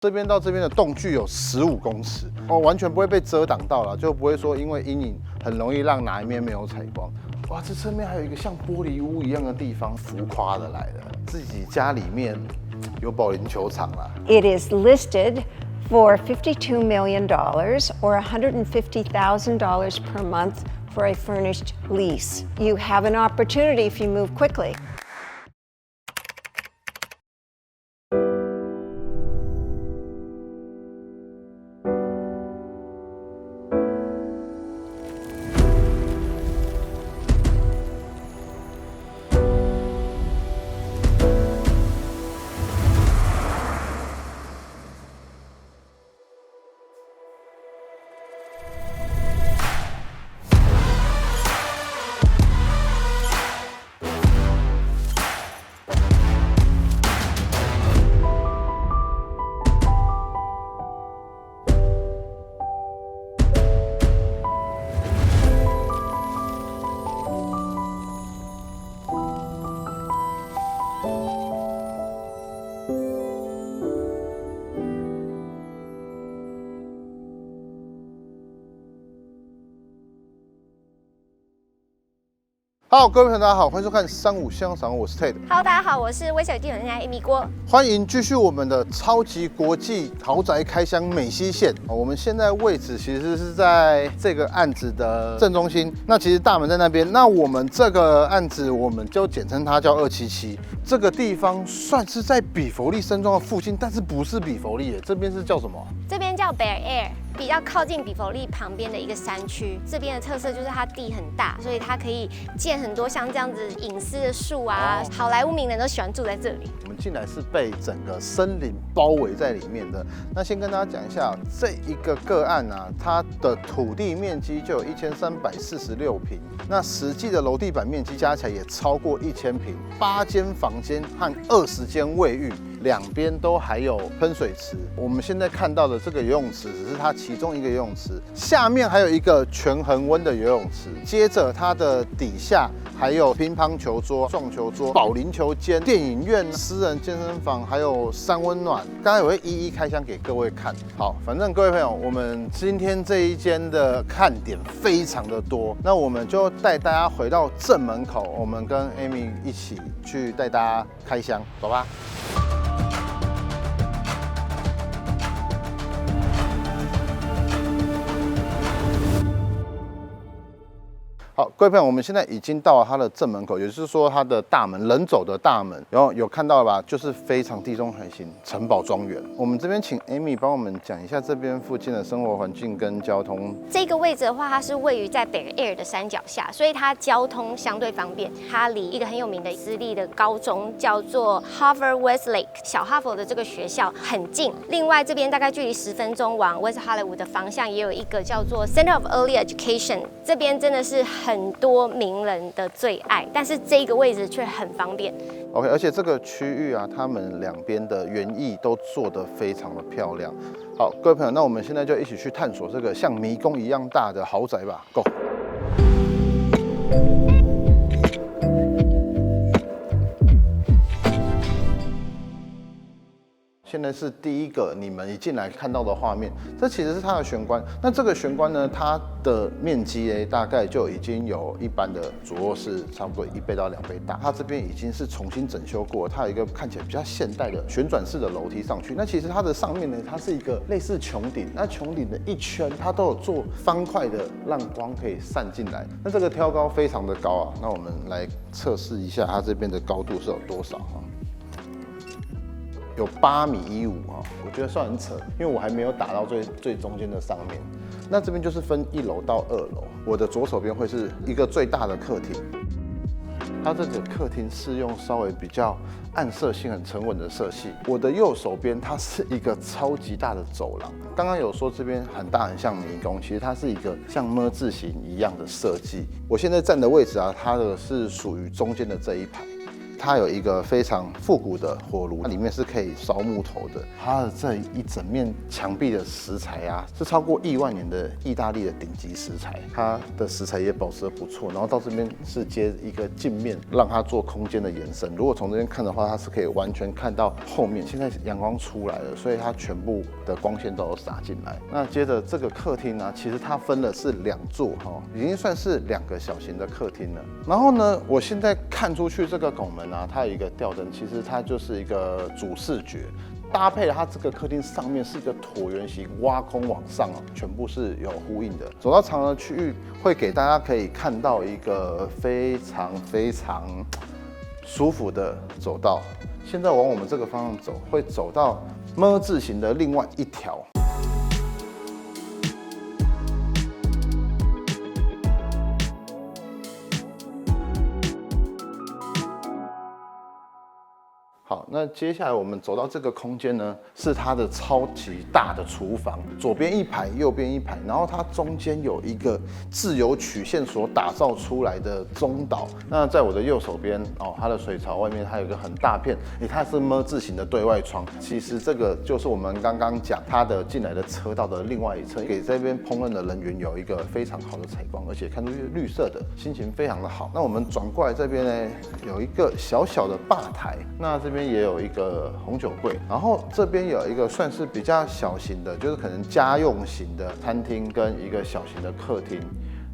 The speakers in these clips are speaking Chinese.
这边到这边的洞距有15公尺，完全不会被遮挡到了，就不会说因为阴影很容易让哪一面没有采光。哇，这侧面还有一个像玻璃屋一样的地方，浮夸的来了，自己家里面有保龄球场啦。It is listed for $52 million or $150,000 per month for a furnished lease. You have an opportunity if you move quickly. Hello， 各位朋友，大家好，欢迎收看35香赏，我是 Ted。Hello， 大家好，我是微小地产家 Amy 郭。欢迎继续我们的超级国际豪宅开箱美西线。我们现在位置其实是在这个案子的正中心，那其实大门在那边。那我们这个案子，我们就简称它叫277。这个地方算是在比佛利山庄的附近，但是不是比佛利耶，这边是叫什么？这边叫 Bear Air， 比较靠近比佛利旁边的一个山区。这边的特色就是它地很大，所以它可以建很多像这样子隐私的树啊。好莱坞名人都喜欢住在这里。我们进来是被整个森林包围在里面的。那先跟大家讲一下，这一个个案啊，它的土地面积就有1346平，那实际的楼地板面积加起来也超过1000平，8间房间和20间卫浴。两边都还有喷水池，我们现在看到的这个游泳池只是它其中一个游泳池，下面还有一个全恒温的游泳池，接着它的底下还有乒乓球桌、撞球桌、保龄球间、电影院、私人健身房，还有三温暖。刚才我会一一开箱给各位看。好，反正各位朋友，我们今天这一间的看点非常的多，那我们就带大家回到正门口，我们跟 Amy 一起去带大家开箱，走吧。好，各位朋友，我们现在已经到了它的正门口，也就是说它的大门，人走的大门，然后有看到了吧？就是非常地中海型城堡庄园。我们这边请 Amy 帮我们讲一下这边附近的生活环境跟交通。这个位置的话，它是位于在 Bear Air 的山脚下，所以它交通相对方便。它离一个很有名的私立的高中叫做 Harvard Westlake 小哈佛的这个学校很近。另外这边大概距离10分钟往 West Hollywood 的方向也有一个叫做 Center of Early Education， 这边真的是很多名人的最爱，但是这个位置却很方便。OK， 而且这个区域啊，他们两边的园艺都做得非常的漂亮。好，各位朋友，那我们现在就一起去探索这个像迷宫一样大的豪宅吧 ，Go！现在是第一个你们一进来看到的画面，这其实是它的玄关。那这个玄关呢，它的面积大概就已经有一般的主卧室差不多1倍到2倍大。它这边已经是重新整修过，它有一个看起来比较现代的旋转式的楼梯上去。那其实它的上面呢，它是一个类似穹顶，那穹顶的一圈它都有做方块的，让光可以散进来。那这个挑高非常的高啊，那我们来测试一下它这边的高度是有多少啊？有8.15米啊，我觉得算很扯，因为我还没有打到最中间的上面。那这边就是分1楼到2楼，我的左手边会是一个最大的客厅，它这个客厅是用稍微比较暗色系、很沉稳的色系。我的右手边它是一个超级大的走廊，刚刚有说这边很大很像迷宫，其实它是一个像么字形一样的设计。我现在站的位置啊，它的是属于中间的这一排。它有一个非常复古的火炉，它里面是可以烧木头的。它的这一整面墙壁的石材啊，是超过1万年的意大利的顶级石材，它的石材也保持得不错。然后到这边是接一个镜面，让它做空间的延伸。如果从这边看的话，它是可以完全看到后面。现在阳光出来了，所以它全部的光线都有洒进来。那接着这个客厅呢，其实它分的是2座哈，已经算是2个小型的客厅了。然后呢，我现在看出去这个拱门啊，它有一个吊灯，其实它就是一个主视觉。搭配了它这个客厅上面是一个椭圆形挖空往上全部是有呼应的。走到长的区域，会给大家可以看到一个非常舒服的走道。现在往我们这个方向走，会走到 M 字形的另外一条。好，那接下来我们走到这个空间呢，是它的超级大的厨房，左边一排，右边一排，然后它中间有一个自由曲线所打造出来的中岛。那在我的右手边哦，它的水槽外面还有一个很大片，它是 M 字形的对外窗。其实这个就是我们刚刚讲它的进来的车道的另外一侧，给这边烹饪的人员有一个非常好的采光，而且看出去绿色的，心情非常的好。那我们转过来这边呢，有一个小小的吧台，那这边也有一个红酒柜，然后这边有一个算是比较小型的，就是可能家用型的餐厅跟一个小型的客厅，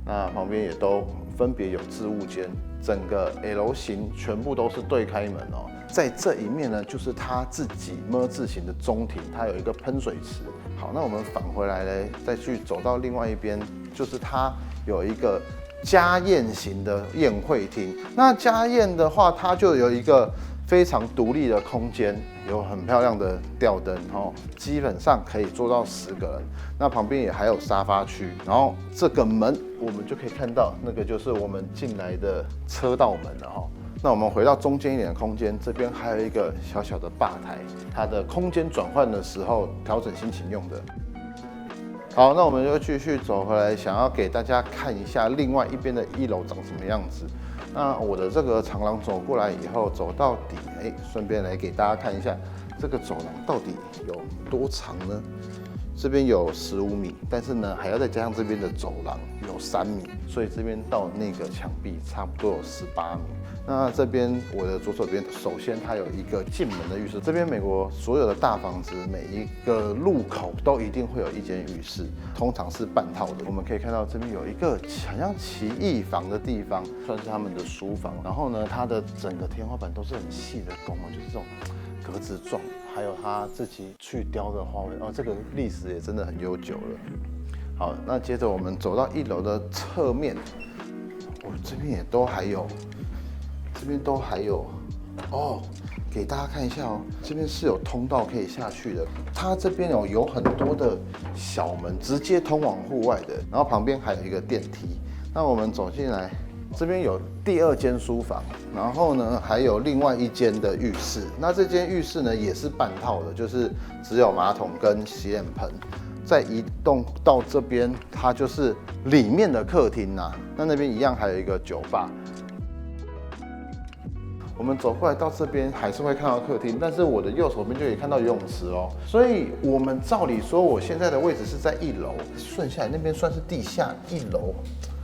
那旁边也都分别有置物间，整个 L 型全部都是对开门哦。在这一面呢，就是它自己 M 字形的中庭，它有一个喷水池。好，那我们返回来呢，再去走到另外一边，就是它有一个家宴型的宴会厅。那家宴的话，它就有一个非常独立的空间，有很漂亮的吊灯哦，基本上可以坐到10个人。那旁边也还有沙发区，然后这个门我们就可以看到，那个就是我们进来的车道门了哈。那我们回到中间一点的空间，这边还有一个小小的吧台，它的空间转换的时候调整心情用的。好，那我们就继续走回来，想要给大家看一下另外一边的1楼长什么样子。那我的这个长廊走过来以后，走到底，顺便来给大家看一下这个走廊到底有多长呢？这边有15米，但是呢还要再加上这边的走廊有3米，所以这边到那个墙壁差不多有18米。那这边我的左手边，首先它有一个进门的浴室。这边美国所有的大房子，每一个入口都一定会有一间浴室，通常是半套的。我们可以看到这边有一个好像奇异房的地方，算是他们的书房。然后呢，它的整个天花板都是很细的工哦，就是这种格子状，还有他自己去雕的花纹哦，这个历史也真的很悠久了。好，那接着我们走到1楼的侧面，这边也都还有。这边都还有哦，给大家看一下哦，这边是有通道可以下去的。它这边有很多的小门，直接通往户外的，然后旁边还有一个电梯。那我们走进来，这边有第2间书房，然后呢还有另外一间的浴室。那这间浴室呢也是半套的，就是只有马桶跟洗脸盆。再移动到这边，它就是里面的客厅呐。那边一样还有一个酒吧。我们走过来到这边还是会看到客厅，但是我的右手边就可以看到游泳池哦。所以我们照理说，我现在的位置是在1楼，顺下来那边算是地下1楼。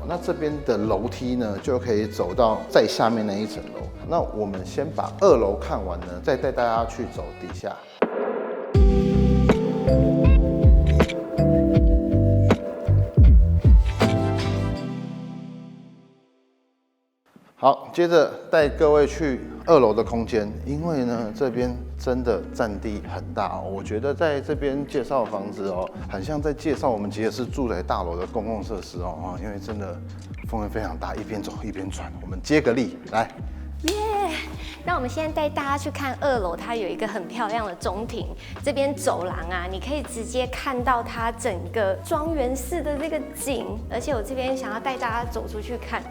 那这边的楼梯呢，就可以走到再下面那一层楼。那我们先把2楼看完呢，再带大家去走底下。好，接着带各位去2楼的空间，因为呢这边真的占地很大哦。我觉得在这边介绍房子哦，很像在介绍我们吉尔斯住宅大楼的公共设施哦，因为真的风格非常大，一边走一边转。我们接个力来。耶！那我们现在带大家去看2楼，它有一个很漂亮的中庭，这边走廊啊，你可以直接看到它整个庄园式的这个景，而且我这边想要带大家走出去看。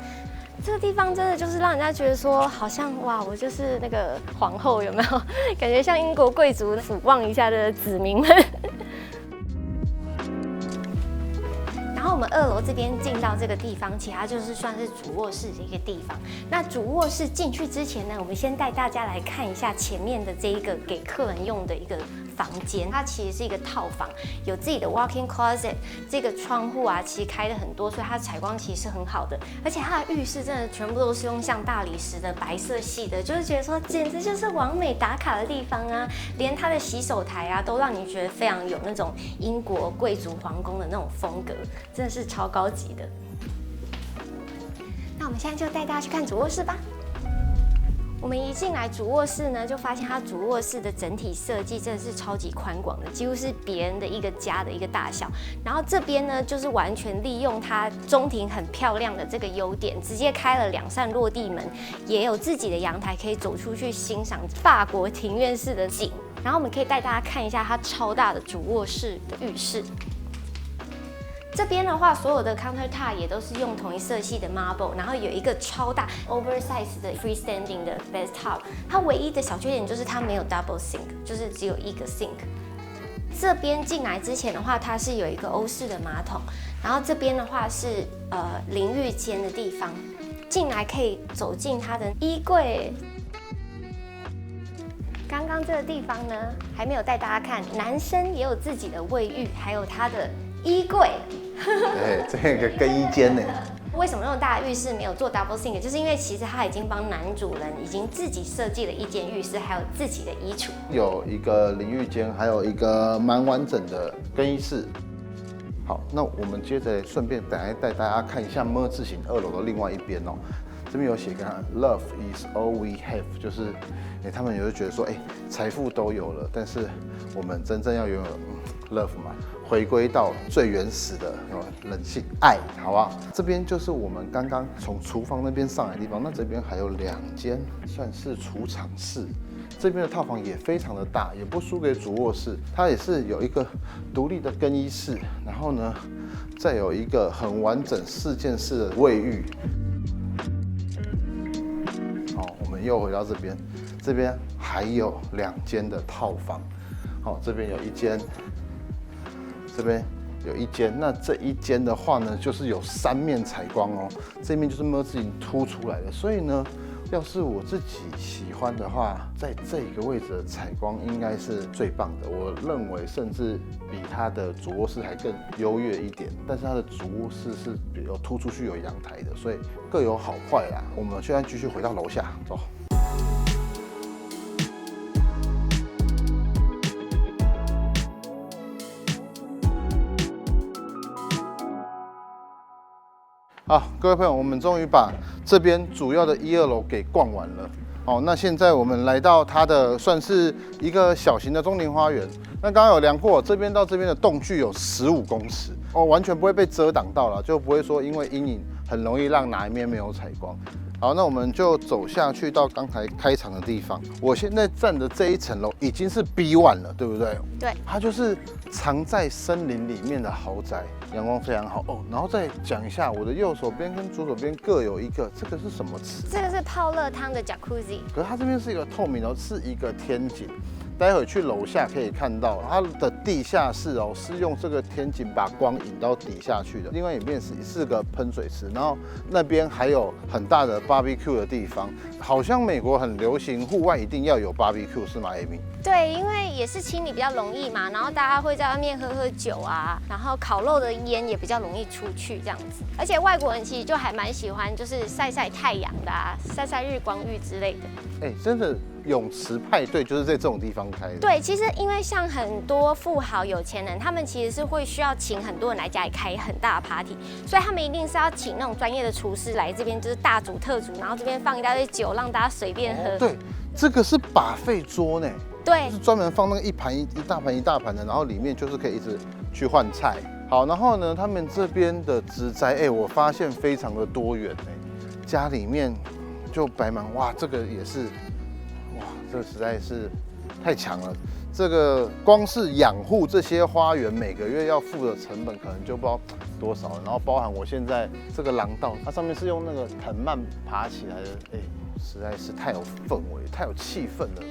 这个地方真的就是让人家觉得说，好像哇，我就是那个皇后，有没有？感觉像英国贵族俯望一下的子民们。然后我们2楼这边进到这个地方，其实它就是算是主卧室的一个地方。那主卧室进去之前呢，我们先带大家来看一下前面的这一个给客人用的一个房间，它其实是一个套房，有自己的 walk-in closet， 这个窗户啊其实开的很多，所以它的采光其实是很好的，而且它的浴室真的全部都是用像大理石的白色系的，就是觉得说简直就是完美打卡的地方啊，连它的洗手台啊都让你觉得非常有那种英国贵族皇宫的那种风格，真的是超高级的。那我们现在就带大家去看主卧室吧。我们一进来主卧室呢，就发现它主卧室的整体设计真的是超级宽广的，几乎是别人的一个家的一个大小。然后这边呢，就是完全利用它中庭很漂亮的这个优点，直接开了2扇落地门，也有自己的阳台可以走出去欣赏法国庭院式的景。然后我们可以带大家看一下它超大的主卧室的浴室。这边的话，所有的 countertop 也都是用同一色系的 marble， 然后有一个超大 oversize 的 freestanding 的 bathtub。它唯一的小缺点就是它没有 double sink， 就是只有一个 sink。这边进来之前的话，它是有一个欧式的马桶，然后这边的话是淋浴间的地方。进来可以走进它的衣柜。刚刚这个地方呢，还没有带大家看，男生也有自己的卫浴，还有他的衣柜。哎，这个更衣间呢？为什么那么大的浴室没有做 double sink？ 就是因为其实他已经帮男主人已经自己设计了一间浴室，还有自己的衣橱，有一个淋浴间，还有一个蛮完整的更衣室。好，那我们接着顺便带大家看一下么字形2楼的另外一边哦。这边有写个 Love is all we have， 就是他们也会觉得说，财富都有了，但是我们真正要拥有love 嘛，回归到最原始的人性爱，好吧？这边就是我们刚刚从厨房那边上来的地方，那这边还有2间算是储藏室。这边的套房也非常的大，也不输给主卧室，它也是有一个独立的更衣室，然后呢，再有一个很完整4件式的卫浴。好，我们又回到这边，这边还有2间的套房。好，这边有1间，这边有1间。那这一间的话呢，就是有3面采光哦，这面就是么字形凸出来的，所以呢。要是我自己喜欢的话，在这个位置的采光应该是最棒的。我认为甚至比它的主卧室还更优越一点。但是它的主卧室是有突出去有阳台的，所以各有好坏啦。我们现在继续回到楼下，走。好，各位朋友，我们终于把这边主要的1、2楼给逛完了。好，那现在我们来到它的算是一个小型的中庭花园。那刚刚有量过，这边到这边的洞距有15公尺，完全不会被遮挡到了，就不会说因为阴影很容易让哪一面没有采光。好，那我们就走下去到刚才开场的地方。我现在站的这一层楼已经是 B1 了，对不对？对，它就是藏在森林里面的豪宅，阳光非常好哦。然后再讲一下，我的右手边跟左手边各有一个，这个是什么池？这个是泡热汤的 jacuzzi， 可是它这边是一个透明的，是一个天井。待会去楼下可以看到，它的地下室哦是用这个天井把光引到底下去的。另外一边是个喷水池，然后那边还有很大的 barbecue 的地方。好像美国很流行户外一定要有 barbecue 是吗 ，Amy？ 对，因为也是清理比较容易嘛，然后大家会在外面喝酒啊，然后烤肉的烟也比较容易出去这样子。而且外国人其实就还蛮喜欢就是晒晒太阳的啊，晒晒日光浴之类的。真的。泳池派对就是在这种地方开的。对，其实因为像很多富豪有钱人，他们其实是会需要请很多人来家里开很大的 party， 所以他们一定是要请那种专业的厨师来这边，就是大煮特煮，然后这边放一大堆酒，让大家随便喝。对，这个是buffet桌呢。对，就是专门放那个一大盘的，然后里面就是可以一直去换菜。好，然后呢，他们这边的植栽，我发现非常的多元家里面就摆满，哇，这个也是。这个实在是太强了，这个光是养护这些花园，每个月要付的成本可能就不知道多少了。然后包含我现在这个廊道，它上面是用那个藤蔓爬起来的，实在是太有氛围、太有气氛了。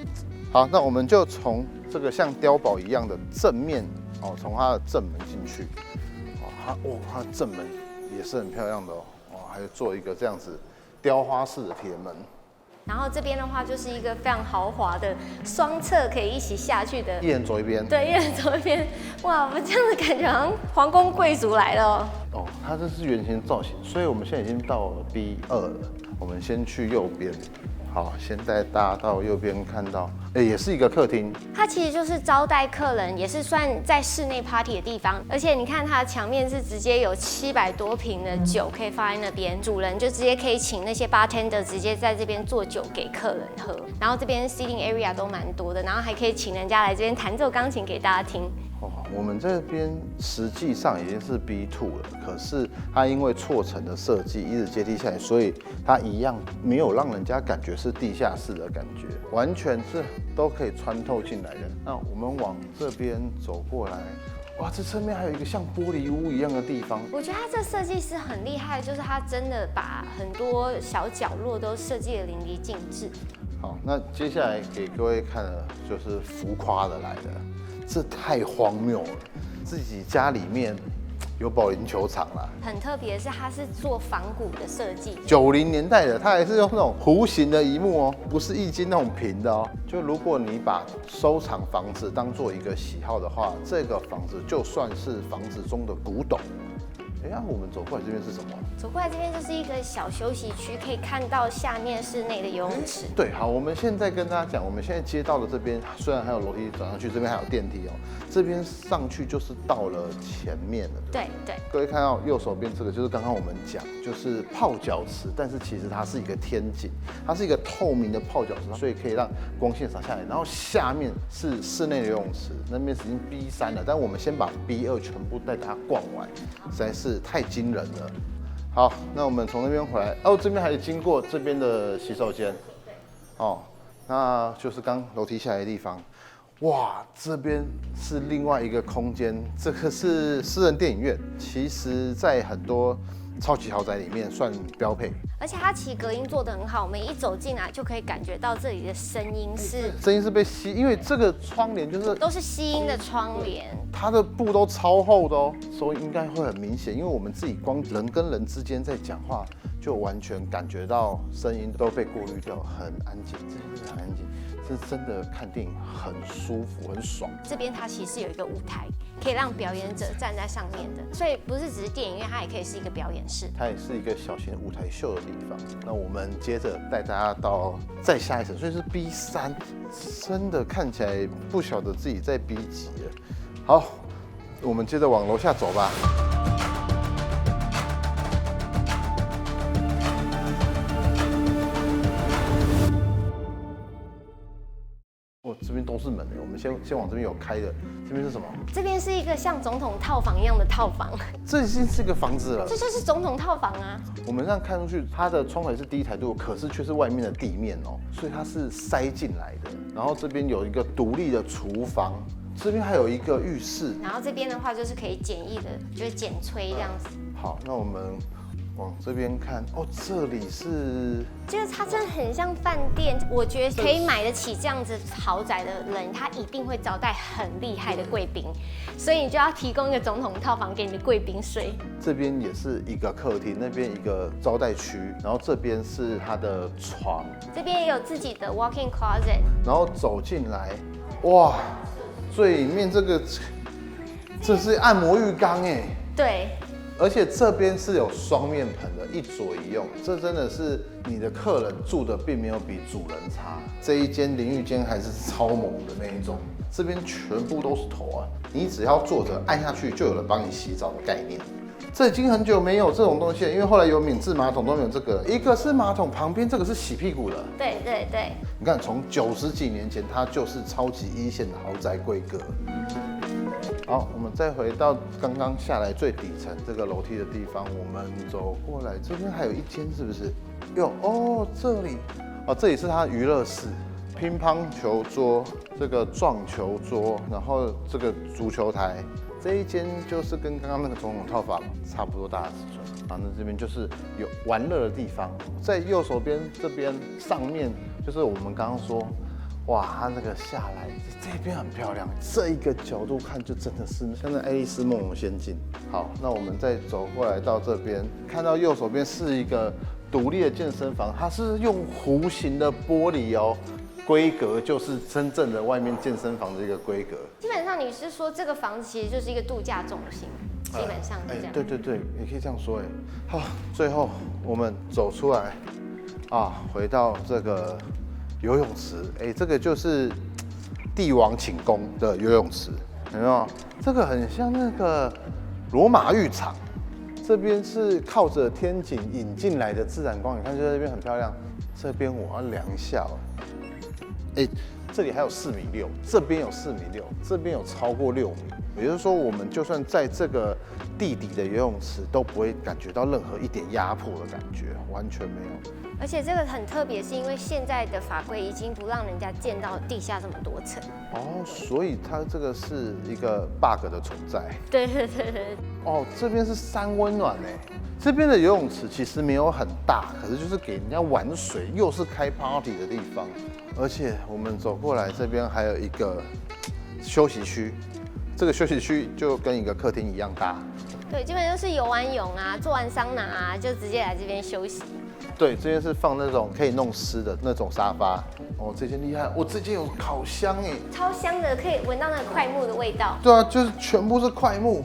好，那我们就从这个像碉堡一样的正面，从它的正门进去。它的正门也是很漂亮的哦，还有做一个这样子雕花式的铁门。然后这边的话就是一个非常豪华的双侧可以一起下去的，一人走一边。对，一人走一边。哇，我这样的感觉好像皇宫贵族来了哦。哦，它这是圆形造型，所以我们现在已经到了 B2了。我们先去右边。好，先带大家到右边看到，也是一个客厅。它其实就是招待客人，也是算在室内 party 的地方。而且你看它的墙面是直接有700多瓶的酒可以放在那边，主人就直接可以请那些 bartender 直接在这边做酒给客人喝。然后这边 seating area 都蛮多的，然后还可以请人家来这边弹奏钢琴给大家听。我们这边实际上已经是 B2了，可是它因为错层的设计一直阶梯下来，所以它一样没有让人家感觉是地下室的感觉，完全是都可以穿透进来的。那我们往这边走过来，哇，这侧面还有一个像玻璃屋一样的地方。我觉得它这设计师很厉害，就是他真的把很多小角落都设计得淋漓尽致。好，那接下来给各位看的就是浮夸的来的。这太荒谬了！自己家里面有保龄球场啦，很特别的是，它是做仿古的设计。90年代的，它还是用那种弧形的萤幕哦，不是液晶那种平的哦。就如果你把收藏房子当做一个喜好的话，这个房子就算是房子中的古董。我们走过来这边是什么？走过来这边就是一个小休息区，可以看到下面室内的游泳池。对，好，我们现在跟大家讲，我们现在接到的这边虽然还有楼梯走上去，这边还有电梯哦，这边上去就是到了前面了。对。各位看到右手边这个，就是刚刚我们讲，就是泡脚池，但是其实它是一个天井，它是一个透明的泡脚池，所以可以让光线洒下来。然后下面是室内的游泳池，那边已经 B3了，但我们先把 B2全部带大家逛完，实在是太惊人了。好，那我们从那边回来，这边还经过这边的洗手间，那就是刚楼梯下来的地方。哇，这边是另外一个空间，这个是私人电影院，其实在很多超级豪宅里面算标配。而且它其实隔音做得很好，我们一走进来就可以感觉到这里的声音是被吸，因为这个窗帘都是吸音的窗帘，它的布都超厚的哦，所以应该会很明显。因为我们自己光人跟人之间在讲话，就完全感觉到声音都被过滤掉，很安静，真的很安静。是真的看电影很舒服，很爽。这边它其实有一个舞台，可以让表演者站在上面的，所以不是只是电影院，它也可以是一个表演室。它也是一个小型舞台秀的地方。那我们接着带大家到再下一层，所以是 B3，真的看起来不晓得自己在 B 几了。好，我们接着往楼下走吧。这边都是门，我们先往这边有开的，这边是什么？这边是一个像总统套房一样的套房，这已经是个房子了。这就是总统套房啊！我们这样看出去，它的窗台是低台度，可是却是外面的地面哦，所以它是塞进来的。然后这边有一个独立的厨房，这边还有一个浴室。然后这边的话就是可以简易的，就是简炊这样子。好，那我们往这边看这里是，就是它真的很像饭店。我觉得可以买得起这样子豪宅的人，他一定会招待很厉害的贵宾，所以你就要提供一个总统套房给你的贵宾睡。这边也是一个客厅，那边一个招待区，然后这边是它的床，这边也有自己的 walk-in closet。然后走进来，哇，最里面这是按摩浴缸哎。对。而且这边是有双面盆的，一左一右，这真的是你的客人住的并没有比主人差。这一间淋浴间还是超猛的那一种，这边全部都是头啊，你只要坐着按下去就有人帮你洗澡的概念。这已经很久没有这种东西了，因为后来有免治马桶都没有这个，一个是马桶旁边这个是洗屁股的。对对对，你看从90几年前它就是超级一线的豪宅规格。好，我们再回到刚刚下来最底层这个楼梯的地方，我们走过来，这边还有一间是不是？这里是它娱乐室，乒乓球桌，这个撞球桌，然后这个足球台，这一间就是跟刚刚那个总统套房差不多大的尺寸。然后这边就是有玩乐的地方，在右手边这边上面就是我们刚刚说哇，它那个下来这边很漂亮，这一个角度看就真的是像那《爱丽丝梦游仙境》。好，那我们再走过来到这边，看到右手边是一个独立的健身房，它是用弧形的玻璃哦，规格就是真正的外面健身房的一个规格。基本上你是说这个房子其实就是一个度假中心，基本上是这样。对对对，也可以这样说哎。好，最后我们走出来啊，回到这个游泳池，这个就是帝王寝宫的游泳池，有没有？这个很像那个罗马浴场，这边是靠着天井引进来的自然光，你看就在这边很漂亮。这边我要量一下哦，这里还有4.6米，这边有4.6米，这边有超过6米。也就是说，我们就算在这个地底的游泳池，都不会感觉到任何一点压迫的感觉，完全没有。而且这个很特别，是因为现在的法规已经不让人家见到地下这么多层。哦，所以它这个是一个 bug 的存在。对对对对。哦，这边是山温暖哎，这边的游泳池其实没有很大，可是就是给人家玩水，又是开 party 的地方。而且我们走过来这边还有一个休息区，这个休息区就跟一个客厅一样大。对，基本上就是游完泳啊，做完桑拿啊，就直接来这边休息。对，这边是放那种可以弄湿的那种沙发。哦，这间厉害，这间有烤箱哎，超香的，可以闻到那个快木的味道。对啊，就是全部是快木，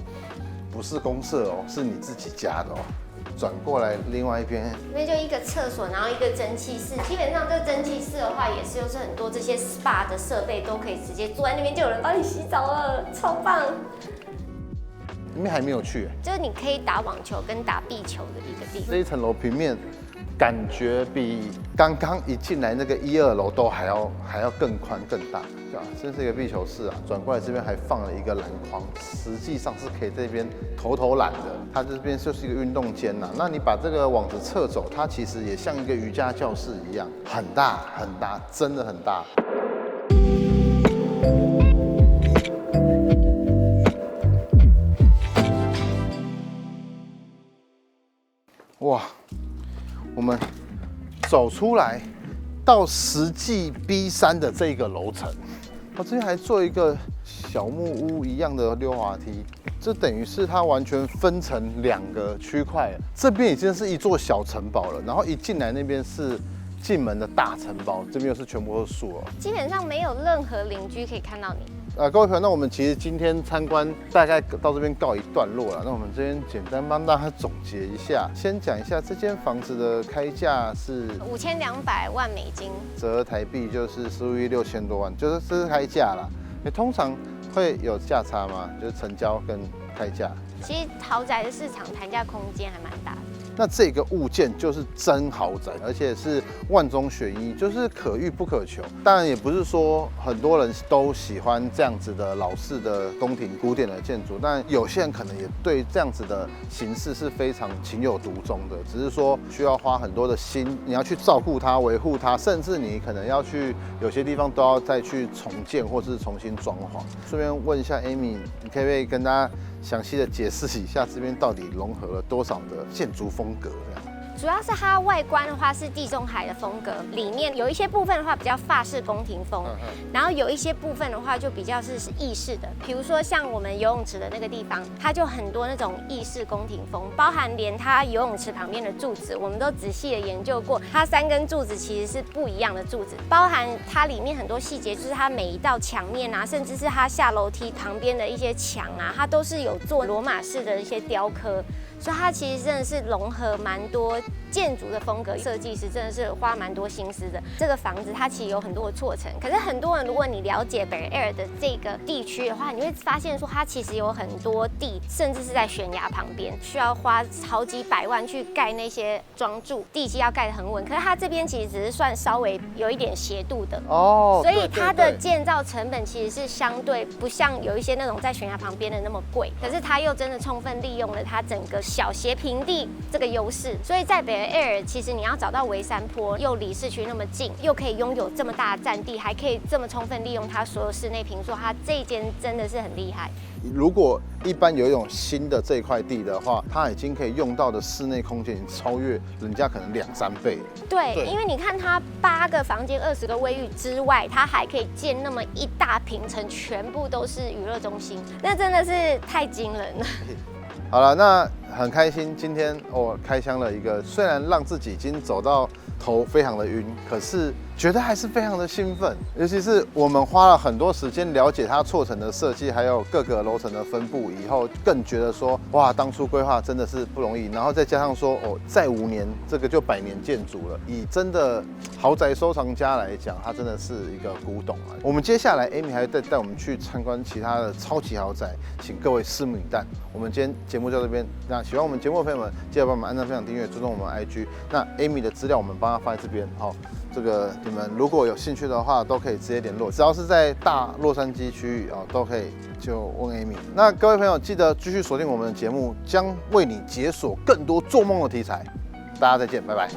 不是公设哦，是你自己家的哦。转过来另外一边，那就一个厕所，然后一个蒸汽室。基本上这个蒸汽室的话，也是就是很多这些 SPA 的设备都可以直接坐在那边，就有人帮你洗澡了，超棒。里面还没有去，就是你可以打网球跟打壁球的一个地方。这一层楼平面感觉比刚刚一进来那个1、2楼都还要更宽更大，对吧？真是一个壁球室啊！转过来这边还放了一个篮筐，实际上是可以这边投篮的。它这边就是一个运动间呐。那你把这个网子撤走，它其实也像一个瑜伽教室一样，很大很大，真的很大。哇，我们走出来到实际 B3的这个楼层，这边还做一个小木屋一样的溜滑梯，这等于是它完全分成2个区块，这边已经是一座小城堡了，然后一进来那边是进门的大城堡，这边又是全部都是树哦，基本上没有任何邻居可以看到你。各位朋友，那我们其实今天参观大概到这边告一段落了。那我们这边简单帮大家总结一下，先讲一下这间房子的开价是5200万美金，折台币就是15亿6000多万，就是这是开价啦。你通常会有价差吗？就是成交跟开价。其实豪宅的市场谈价空间还蛮大的。那这个物件就是真豪宅，而且是万中选一，就是可遇不可求。当然也不是说很多人都喜欢这样子的老式的宫廷古典的建筑，但有些人可能也对这样子的形式是非常情有独钟的，只是说需要花很多的心，你要去照顾它、维护它，甚至你可能要去有些地方都要再去重建或是重新装潢。顺便问一下 Amy， 你可不可以跟大家详细的解释一下这边到底融合了多少的建筑风格这样？主要是它外观的话是地中海的风格，里面有一些部分的话比较法式宫廷风，然后有一些部分的话就比较是意式的，比如说像我们游泳池的那个地方，它就很多那种意式宫廷风，包含连它游泳池旁边的柱子，我们都仔细的研究过，它3根柱子其实是不一样的柱子，包含它里面很多细节，就是它每一道墙面啊，甚至是它下楼梯旁边的一些墙啊，它都是有做罗马式的一些雕刻。所以它其实真的是融合蛮多建筑的风格，设计师真的是花蛮多心思的。这个房子它其实有很多的错层，可是很多人如果你了解北尔的这个地区的话，你会发现说它其实有很多地，甚至是在悬崖旁边，需要花好几百万去盖那些桩柱，地基要盖得很稳。可是它这边其实只是算稍微有一点斜度的哦，所以它的建造成本其实是相对不像有一些那种在悬崖旁边的那么贵，可是它又真的充分利用了它整个小斜平地这个优势。所以在北尔其实你要找到微山坡，又离市区那么近，又可以拥有这么大的占地，还可以这么充分利用它所有室内坪数，它这一间真的是很厉害。如果一般有一种新的这一块地的话，它已经可以用到的室内空间已经超越人家可能2-3倍。对，因为你看它8个房间、20个卫浴之外，它还可以建那么一大平层，全部都是娱乐中心，那真的是太惊人了。好了，那很开心，今天我开箱了一个，虽然让自己已经走到头非常的晕，可是觉得还是非常的兴奋。尤其是我们花了很多时间了解它错层的设计，还有各个楼层的分布以后，更觉得说，哇，当初规划真的是不容易。然后再加上说，再5年这个就100年建筑了。以真的豪宅收藏家来讲，它真的是一个古董啊。我们接下来 Amy 还会带我们去参观其他的超级豪宅，请各位拭目以待。我们今天节目就到这边，那喜欢我们节目的朋友们，记得帮我们按赞、分享、订阅、追踪我们的 IG。那 Amy 的资料我们帮她放在这边，好，这个你们如果有兴趣的话，都可以直接联络，只要是在大洛杉矶区域啊，都可以就问 Amy。那各位朋友记得继续锁定我们的节目，将为你解锁更多做梦的题材。大家再见，拜拜。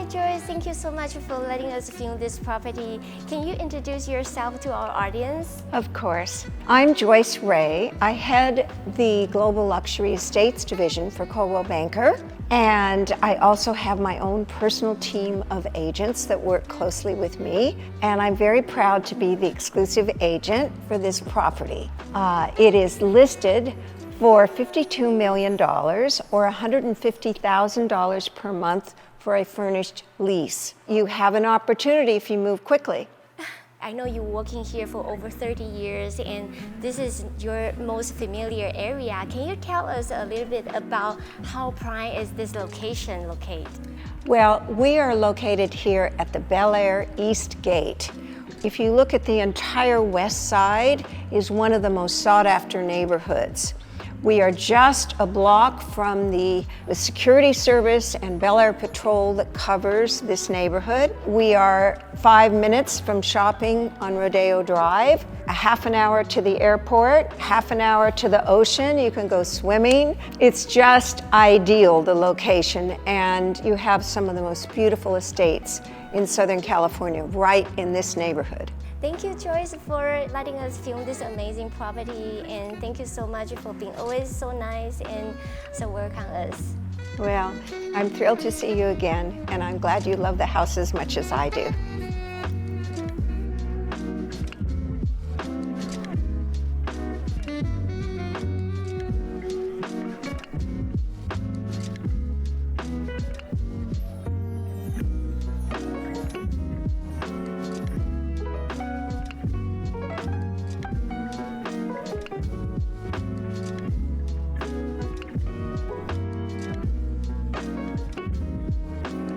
Joyce, thank you so much for letting us film this property. Can you introduce yourself to our audience? Of course. I'm Joyce Ray. I head the Global Luxury Estates Division for Coldwell Banker. And I also have my own personal team of agents that work closely with me. And I'm very proud to be the exclusive agent for this property. It is listed for $52 million or $150,000 per month for a furnished lease. You have an opportunity if you move quickly. I know you're working here for over 30 years and this is your most familiar area. Can you tell us a little bit about how prime is this location located? Well, we are located here at the Bel Air East Gate. If you look at the entire west side, is one of the most sought after neighborhoods. We are just a block from the security service and Bel Air Patrol that covers this neighborhood. We are 5 minutes from shopping on Rodeo Drive, a half an hour to the airport, half an hour to the ocean. You can go swimming. It's just ideal, the location, and you have some of the most beautiful estates in Southern California right in this neighborhood. Thank you, Joyce, for letting us film this amazing property, and thank you so much for being always so nice and so welcome us. Well, I'm thrilled to see you again, and I'm glad you love the house as much as I do.